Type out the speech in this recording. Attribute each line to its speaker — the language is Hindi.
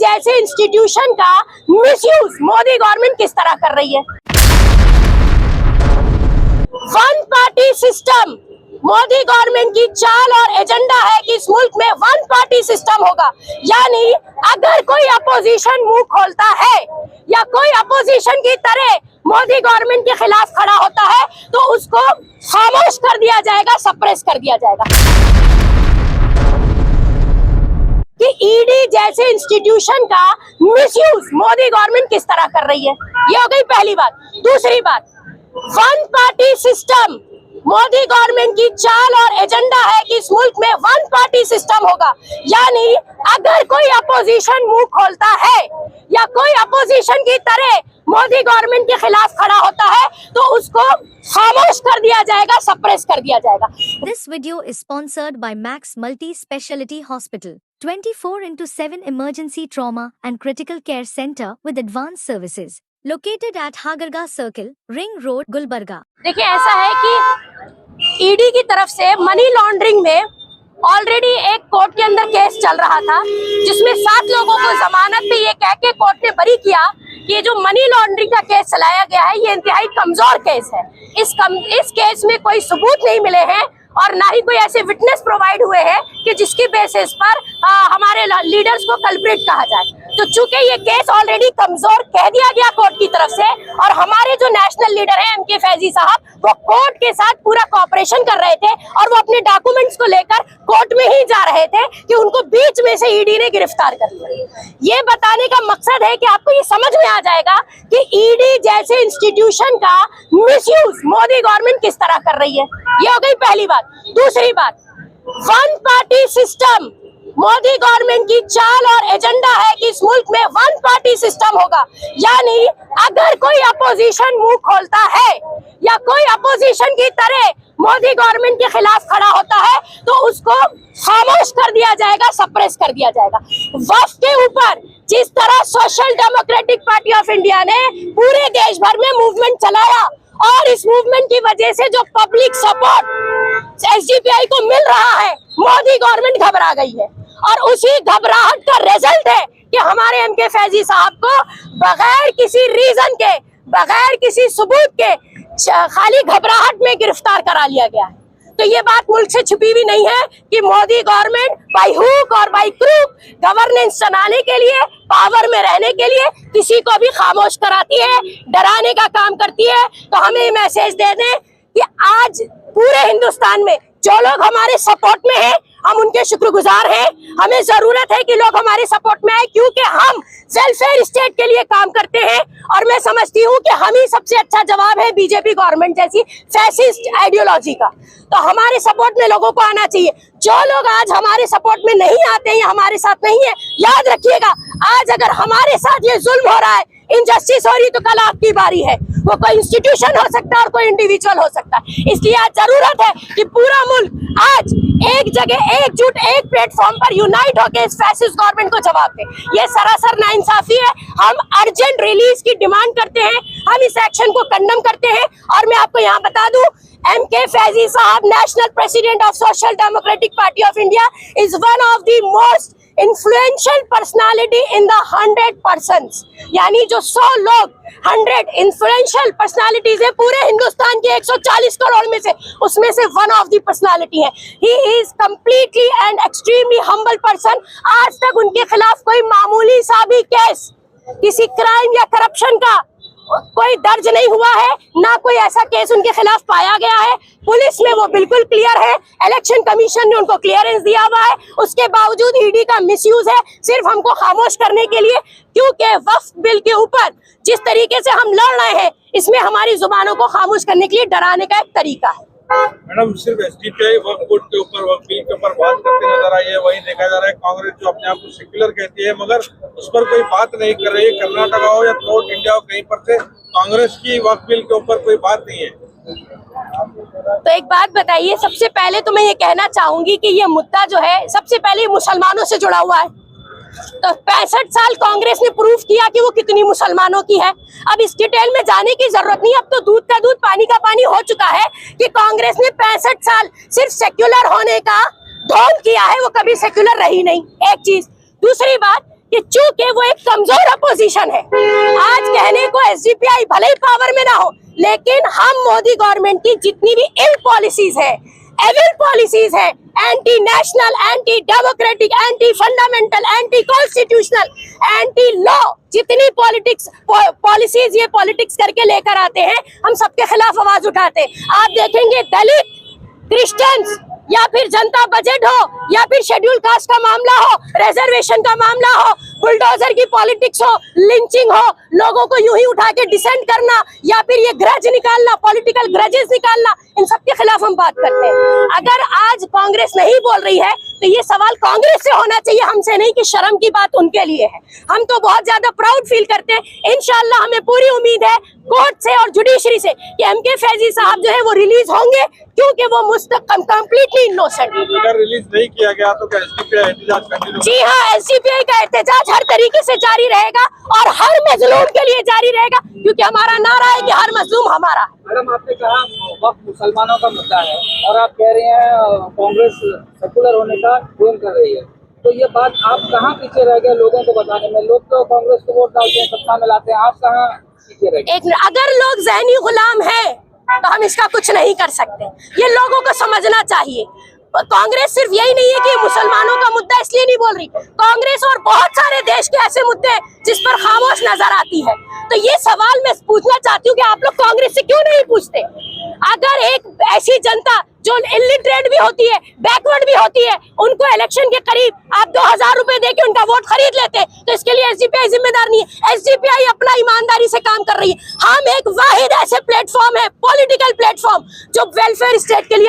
Speaker 1: जैसे इंस्टीट्यूशन का मिसयूज मोदी गवर्नमेंट किस तरह कर रही है। One party system Modi government की चाल और एजेंडा है कि इस मुल्क में वन पार्टी सिस्टम होगा, यानी अगर कोई अपोजिशन मुंह खोलता है या कोई अपोजिशन की तरह मोदी गवर्नमेंट के खिलाफ खड़ा होता है तो उसको खामोश कर दिया जाएगा, सप्रेस कर दिया जाएगा। कि ईडी जैसे इंस्टीट्यूशन का मिसयूज मोदी गवर्नमेंट किस तरह कर रही है, ये हो गई पहली बात। दूसरी बात, one party system Modi government की चाल और एजेंडा है कि इस मुल्क में वन पार्टी सिस्टम होगा, यानी अगर कोई अपोजिशन मुंह खोलता है या कोई अपोजिशन की तरह मोदी गवर्नमेंट के खिलाफ खड़ा होता है तो उसको खामोश कर दिया जाएगा, सप्रेस कर दिया जाएगा।
Speaker 2: This video is sponsored by Max Multi-Speciality Hospital, 24/7 emergency trauma and critical care center with advanced services, located at Hagarga Circle, Ring Road, Gulbarga।
Speaker 1: देखिए, ऐसा है कि ईडी की तरफ से मनी लॉन्ड्रिंग में ऑलरेडी एक कोर्ट के अंदर केस चल रहा था, जिसमें 7 लोगों को जमानत पे ये कह के कोर्ट ने बरी किया कि ये जो मनी लॉन्ड्रिंग का केस चलाया गया है ये इंतहाई कमजोर केस है। इस केस में कोई सबूत नहीं मिले हैं और ना ही कोई ऐसे विटनेस प्रोवाइड हुए हैं कि जिसकी बेसिस पर हमारे लीडर्स को कल्प्रिट कहा जाए। तो चूंकि ये केस ऑलरेडी कमजोर कह दिया गया कोर्ट की तरफ से, और हमारे जो नेशनल लीडर हैं एमके फैजी साहब, वो कोर्ट के साथ पूरा कोऑपरेशन कर रहे थे और वो अपने डॉक्यूमेंट्स को लेकर कोर्ट में ही जा रहे थे कि उनको बीच में से ईडी ने गिरफ्तार कर लिया। ये बताने का मकसद है कि आपको ये समझ में आ जाएगा कि ईडी जैसे इंस्टीट्यूशन का मिसयूज मोदी गवर्नमेंट किस तरह कर रही है। ये हो गई पहली बात। दूसरी बात, one party system Modi government की चाल और एजेंडा है कि इस मुल्क में वन पार्टी सिस्टम होगा, यानी अगर कोई अपोजिशन मुंह खोलता है या कोई अपोजिशन की तरह मोदी गवर्नमेंट के खिलाफ खड़ा होता है तो उसको खामोश कर दिया जाएगा, सप्रेस कर दिया जाएगा। वक्फ के ऊपर जिस तरह social democratic party of India ने पूरे देश भर में मूवमेंट चलाया और इस मूवमेंट की वजह से जो पब्लिक सपोर्ट एसडीपीआई को मिल रहा है, मोदी गवर्नमेंट घबरा गई है और उसी घबराहट का रिजल्ट है कि हमारे एमके फैजी साहब को बगैर किसी रीजन के, बगैर किसी सबूत के, खाली घबराहट में गिरफ्तार करा लिया गया है। तो ये बात मुल्क से छुपी भी नहीं है कि मोदी गवर्नमेंट बाय हुक और बाय क्रूक गवर्नेंस चलाने के लिए, पावर में रहने के लिए किसी को भी खामोश कराती है, डराने का काम करती है। तो हमें मैसेज दे दें कि आज पूरे हिंदुस्तान में जो लोग हमारे सपोर्ट में हैं, हम उनके शुक्रगुजार हैं। हमें जरूरत है कि लोग हमारे सपोर्ट में आए, क्योंकि हम वेलफेयर स्टेट के लिए काम करते हैं और मैं समझती हूँ कि हम ही सबसे अच्छा जवाब है बीजेपी गवर्नमेंट जैसी फैसिस्ट आइडियोलॉजी का। तो हमारे सपोर्ट में लोगों को आना चाहिए। जो लोग आज हमारे सपोर्ट में नहीं आते हैं या हमारे साथ नहीं है, याद रखिएगा, आज अगर हमारे साथ ये जुल्म हो रहा है, इनजस्टिस हो रही, तो कल आपकी बारी है। वो कोई इंस्टीट्यूशन हो सकता है और कोई इंडिविजुअल हो सकता है। इसलिए आज जरूरत है कि पूरा मुल्क आज एक जगह एकजुट, एक प्लेटफॉर्म पर यूनाइट होकर इस फैसिस्ट गवर्नमेंट को जवाब दे। ये सरासर नाइंसाफी है। हम अर्जेंट रिलीज की डिमांड करते हैं, हम इस एक्शन को कंडम करते हैं। और मैं आपको यहाँ बता दूं, एमके फैजी साहब, national president of social democratic party of India, is one of the most influential personality in the 100 persons, यानी जो 100 लोग 100 इन्फ्लुएंशियल पर्सनालिटीज है पूरे हिंदुस्तान के 140 करोड़ में से, उसमें से वन ऑफ द पर्सनालिटी है। He is completely and extremely humble person. आज तक उनके खिलाफ कोई मामूली सा भी केस, किसी क्राइम या करप्शन का कोई दर्ज नहीं हुआ है, ना कोई ऐसा केस उनके खिलाफ पाया गया है। पुलिस में वो बिल्कुल क्लियर है, इलेक्शन कमीशन ने उनको क्लियरेंस दिया हुआ है, उसके बावजूद ईडी का मिसयूज है सिर्फ हमको खामोश करने के लिए। क्योंकि वक्फ बिल के ऊपर जिस तरीके से हम लड़ रहे हैं, इसमें हमारी जुबानों को खामोश करने के लिए डराने का एक तरीका है।
Speaker 3: मैडम, सिर्फ एसडीपीआई वक्फ बोर्ड के ऊपर, वक्फ बिल के ऊपर बात करते नजर आई है, वही देखा जा रहा है कांग्रेस जो अपने आप को सेक्युलर कहती है मगर उस पर कोई बात नहीं कर रही है। कर्नाटक हो या थ्रू इंडिया हो, कहीं पर से कांग्रेस की वक्फ बिल के ऊपर कोई बात नहीं है।
Speaker 1: तो एक बात बताइए, सबसे पहले तो मैं ये कहना चाहूंगी कि ये मुद्दा जो है सबसे पहले मुसलमानों से जुड़ा हुआ है। तो 65 साल कांग्रेस ने प्रूफ किया कि वो कितनी मुसलमानों की है। अब इस डिटेल में जाने की जरूरत नहीं, अब तो दूध का दूध पानी का पानी हो चुका है कि कांग्रेस ने 65 साल सिर्फ सेक्युलर होने का ढोंग किया है, वो कभी सेक्युलर रही नहीं। एक चीज। दूसरी बात कि चूंकि वो एक कमजोर अपोजिशन है, आज कहने को एसडीपीआई भले ही पावर में ना हो, लेकिन हम मोदी गवर्नमेंट की जितनी भी इल पॉलिसीज है, एविल पॉलिसीज है, anti national, anti democratic, anti fundamental, anti constitutional, anti law, जितनी पॉलिसीज ये पॉलिटिक्स करके लेकर आते हैं, हम सबके खिलाफ आवाज उठाते हैं। आप देखेंगे दलित, क्रिश्चियंस, या फिर जनता बजट हो, या फिर शेड्यूल कास्ट का मामला हो, रिजर्वेशन का मामला हो, बुलडोजर की पॉलिटिक्स हो, लिंचिंग हो, लोगों को यूं ही उठा के डिसेंट करना, या फिर ये ग्रज निकालना, पॉलिटिकल ग्रजेस निकालना, इन सब के खिलाफ हम बात करते हैं। अगर आज कांग्रेस नहीं बोल रही है तो ये सवाल कांग्रेस से होना चाहिए, हमसे नहीं, कि शर्म की बात उनके लिए है। हम तो बहुत ज्यादा प्राउड फील करते हैं। इंशाल्लाह हमें पूरी उम्मीद है कोर्ट से और जुडिशरी से कि एमके फैजी साहब जो है वो रिलीज होंगे, क्योंकि वो कंप्लीटली इनोसेंट।
Speaker 3: अगर रिलीज नहीं किया गया तो क्या एसडीपीआई एहतजाज कंटिन्यू?
Speaker 1: जी हाँ, एसडीपीआई का एहतजाज हर तरीके से जारी रहेगा और हर मजलूम के लिए जारी रहेगा, क्योंकि हमारा नारा है कि हर मजलूम हमारा है।
Speaker 4: मैडम, आपने कहा वक्त मुसलमानों का मुद्दा है और आप कह रहे हैं कांग्रेस सेकुलर होने का ढोंग कर रही है, तो ये बात आप कहाँ पीछे रह गए लोगों को बताने में? लोग तो कांग्रेस को वोट डालते हैं, सत्ता में लाते हैं, आप कहाँ पीछे रह गए?
Speaker 1: अगर लोग ज़हनी गुलाम हैं तो हम इसका कुछ नहीं कर सकते, ये लोगों को समझना चाहिए। कांग्रेस सिर्फ यही नहीं है कि मुसलमानों का मुद्दा इसलिए नहीं बोल रही, कांग्रेस और बहुत सारे देश के ऐसे मुद्दे हैं जिस पर खामोश नजर आती है। तो ये सवाल मैं पूछना चाहती हूँ कि आप लोग कांग्रेस से क्यों नहीं पूछते? अगर एक ऐसी जनता जो इलिटरेट भी होती है, बैकवर्ड भी होती है, उनको इलेक्शन के करीब आप 2000 रुपए दे के उनका वोट खरीद लेते हैं, तो इसके लिए एसडीपीआई जिम्मेदार नहीं है। एसडीपीआई अपना ईमानदारी से काम कर रही है। हम एक वाहिद ऐसे प्लेटफॉर्म है, पॉलिटिकल प्लेटफॉर्म, जो वेलफेयर स्टेट के लिए